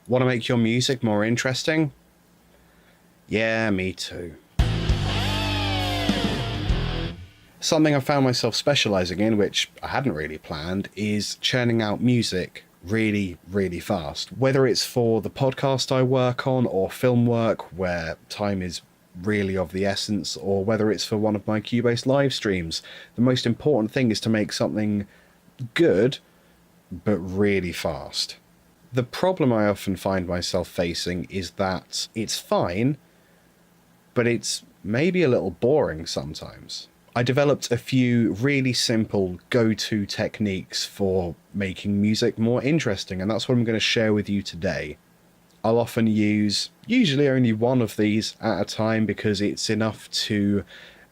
Want to make your music more interesting? Yeah, me too. Something I found myself specialising in, which I hadn't really planned, is churning out music really, really fast. Whether it's for the podcast I work on or film work where time is really of the essence, or whether it's for one of my Cubase live streams, the most important thing is to make something good, but really fast. The problem I often find myself facing is that it's fine, but it's maybe a little boring sometimes. I developed a few really simple go-to techniques for making music more interesting, and that's what I'm going to share with you today. I'll often use usually only one of these at a time because it's enough to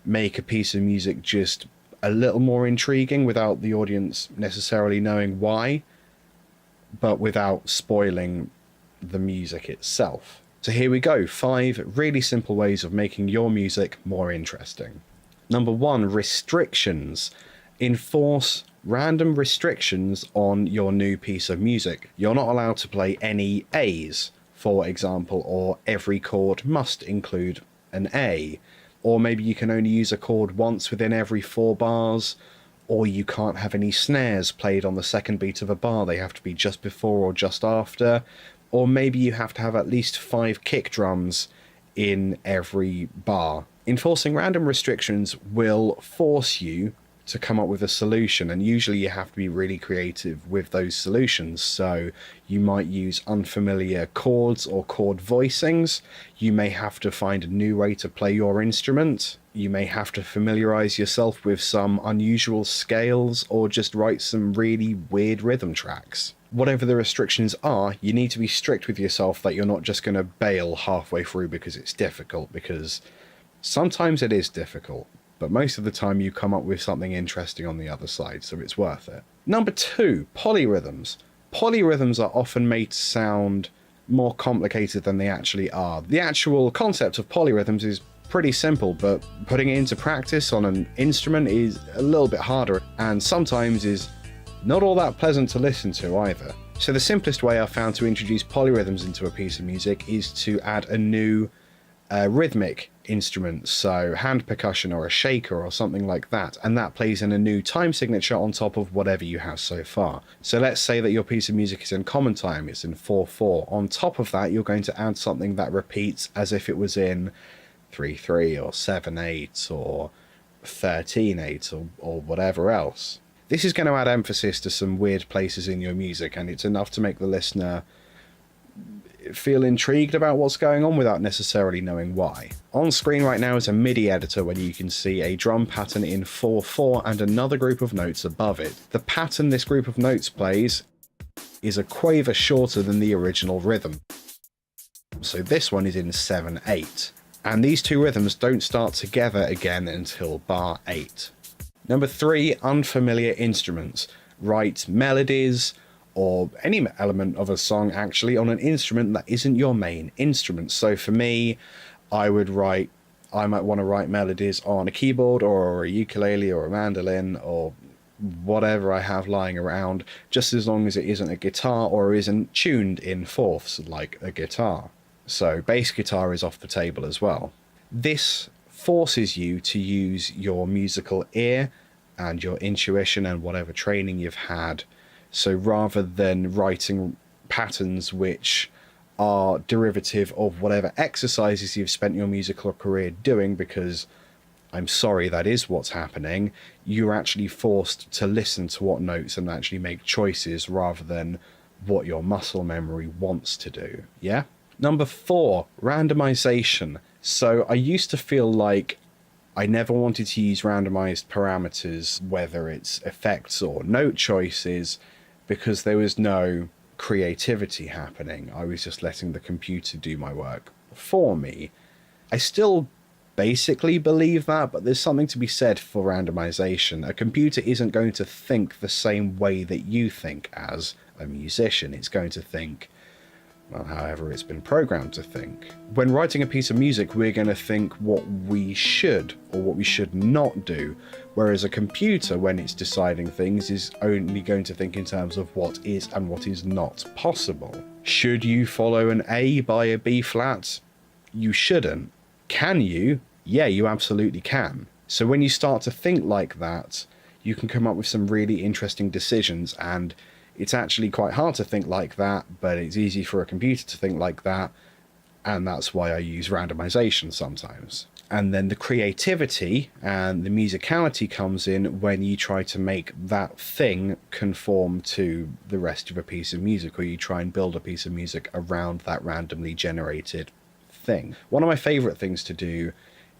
make a piece of music just a little more intriguing without the audience necessarily knowing why, but without spoiling the music itself. So here we go, 5 really simple ways of making your music more interesting. Number 1, restrictions. Enforce random restrictions on your new piece of music. You're not allowed to play any A's, for example, or every chord must include an A. Or maybe you can only use a chord once within every 4 bars, or you can't have any snares played on the second beat of a bar, they have to be just before or just after. Or maybe you have to have at least 5 kick drums in every bar. Enforcing random restrictions will force you to come up with a solution, and usually you have to be really creative with those solutions. So you might use unfamiliar chords or chord voicings. You may have to find a new way to play your instrument. You may have to familiarize yourself with some unusual scales, or just write some really weird rhythm tracks. Whatever the restrictions are, you need to be strict with yourself that you're not just going to bail halfway through because it's difficult, because sometimes it is difficult, but most of the time you come up with something interesting on the other side, so it's worth it. Number 2, polyrhythms. Polyrhythms are often made to sound more complicated than they actually are. The actual concept of polyrhythms is pretty simple, but putting it into practice on an instrument is a little bit harder, and sometimes is not all that pleasant to listen to either. So the simplest way I've found to introduce polyrhythms into a piece of music is to add a new rhythmic instrument, so hand percussion or a shaker or something like that, and that plays in a new time signature on top of whatever you have so far. So let's say that your piece of music is in common time, it's in 4/4. On top of that, you're going to add something that repeats as if it was in 3/3 or 7/8 or 13/8 or whatever else. This is going to add emphasis to some weird places in your music, and it's enough to make the listener feel intrigued about what's going on without necessarily knowing why. On screen right now is a MIDI editor where you can see a drum pattern in 4/4 and another group of notes above it. The pattern this group of notes plays is a quaver shorter than the original rhythm. So this one is in 7/8. And these two rhythms don't start together again until bar 8. Number 3, unfamiliar instruments. Write melodies, or any element of a song actually, on an instrument that isn't your main instrument. So for me, I might want to write melodies on a keyboard or a ukulele or a mandolin or whatever I have lying around, just as long as it isn't a guitar or isn't tuned in fourths like a guitar. So bass guitar is off the table as well. This forces you to use your musical ear and your intuition and whatever training you've had. So rather than writing patterns which are derivative of whatever exercises you've spent your musical career doing, because I'm sorry, that is what's happening, you're actually forced to listen to what notes and actually make choices rather than what your muscle memory wants to do, yeah? Number 4, randomization. So I used to feel like I never wanted to use randomized parameters, whether it's effects or note choices, because there was no creativity happening. I was just letting the computer do my work for me. I still basically believe that, but there's something to be said for randomization. A computer isn't going to think the same way that you think as a musician. It's going to think, well, however it's been programmed to think. When writing a piece of music, we're going to think what we should or what we should not do, whereas a computer, when it's deciding things, is only going to think in terms of what is and what is not possible. Should you follow an A by a B flat? You shouldn't. Can you? Yeah, you absolutely can. So when you start to think like that, you can come up with some really interesting decisions, and it's actually quite hard to think like that, but it's easy for a computer to think like that, and that's why I use randomization sometimes. And then the creativity and the musicality comes in when you try to make that thing conform to the rest of a piece of music, or you try and build a piece of music around that randomly generated thing. One of my favorite things to do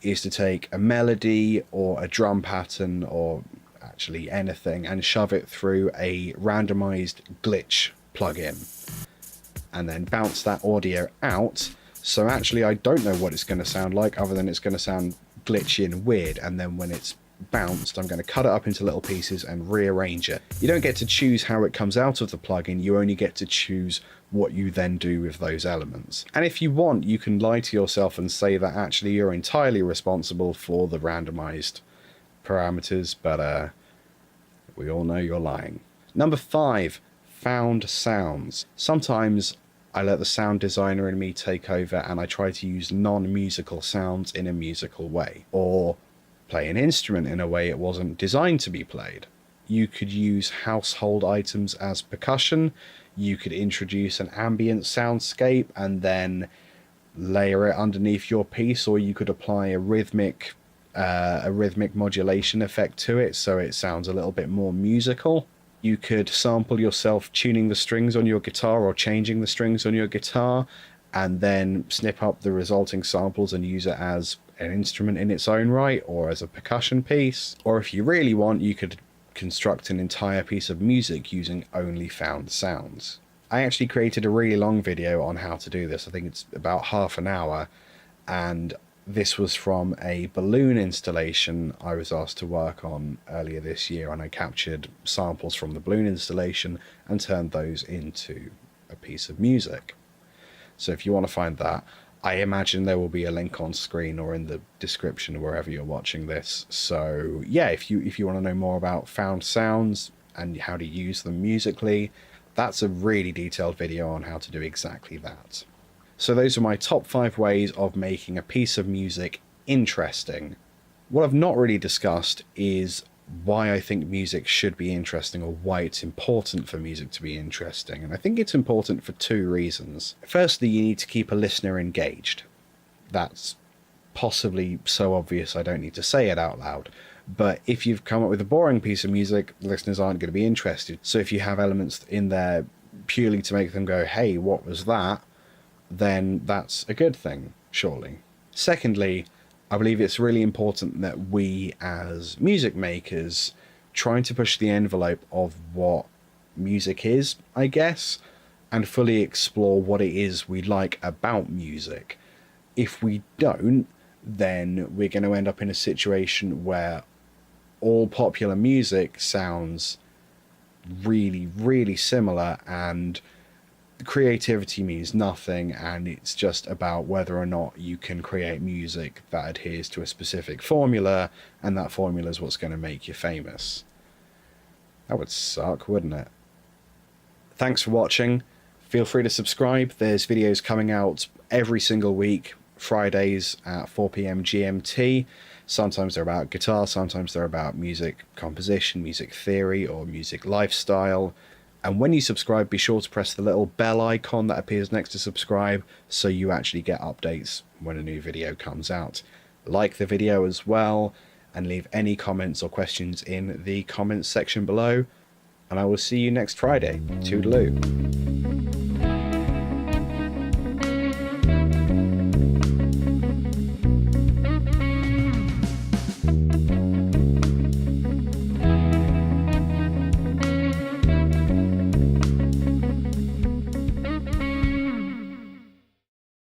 is to take a melody or a drum pattern, or actually anything, and shove it through a randomized glitch plugin and then bounce that audio out. So actually I don't know what it's going to sound like, other than it's going to sound glitchy and weird, and then when it's bounced I'm going to cut it up into little pieces and rearrange it. You don't get to choose how it comes out of the plugin, you only get to choose what you then do with those elements. And if you want, you can lie to yourself and say that actually you're entirely responsible for the randomized parameters, but we all know you're lying. Number 5, found sounds. Sometimes I let the sound designer in me take over and I try to use non-musical sounds in a musical way, or play an instrument in a way it wasn't designed to be played. You could use household items as percussion, you could introduce an ambient soundscape and then layer it underneath your piece, or you could apply a rhythmic modulation effect to it so it sounds a little bit more musical. You could sample yourself tuning the strings on your guitar or changing the strings on your guitar, and then snip up the resulting samples and use it as an instrument in its own right, or as a percussion piece. Or if you really want, you could construct an entire piece of music using only found sounds. I actually created a really long video on how to do this. I think it's about half an hour, and this was from a balloon installation I was asked to work on earlier this year, and I captured samples from the balloon installation and turned those into a piece of music. So if you want to find that, I imagine there will be a link on screen or in the description wherever you're watching this. So yeah, if you want to know more about found sounds and how to use them musically, that's a really detailed video on how to do exactly that. So those are my top 5 ways of making a piece of music interesting. What I've not really discussed is why I think music should be interesting, or why it's important for music to be interesting. And I think it's important for 2 reasons. Firstly, you need to keep a listener engaged. That's possibly so obvious I don't need to say it out loud. But if you've come up with a boring piece of music, listeners aren't going to be interested. So if you have elements in there purely to make them go, hey, what was that? Then that's a good thing, surely. Secondly, I believe it's really important that we as music makers try to push the envelope of what music is, I guess, and fully explore what it is we like about music. If we don't, then we're going to end up in a situation where all popular music sounds really, really similar, and creativity means nothing, and it's just about whether or not you can create music that adheres to a specific formula, and that formula is what's going to make you famous. That would suck, wouldn't it? Thanks for watching. Feel free to subscribe. There's videos coming out every single week, Fridays at 4 PM GMT. Sometimes they're about guitar, sometimes they're about music composition, music theory, or music lifestyle. And when you subscribe, be sure to press the little bell icon that appears next to subscribe, so you actually get updates when a new video comes out. Like the video as well, and leave any comments or questions in the comments section below. And I will see you next Friday. Toodaloo.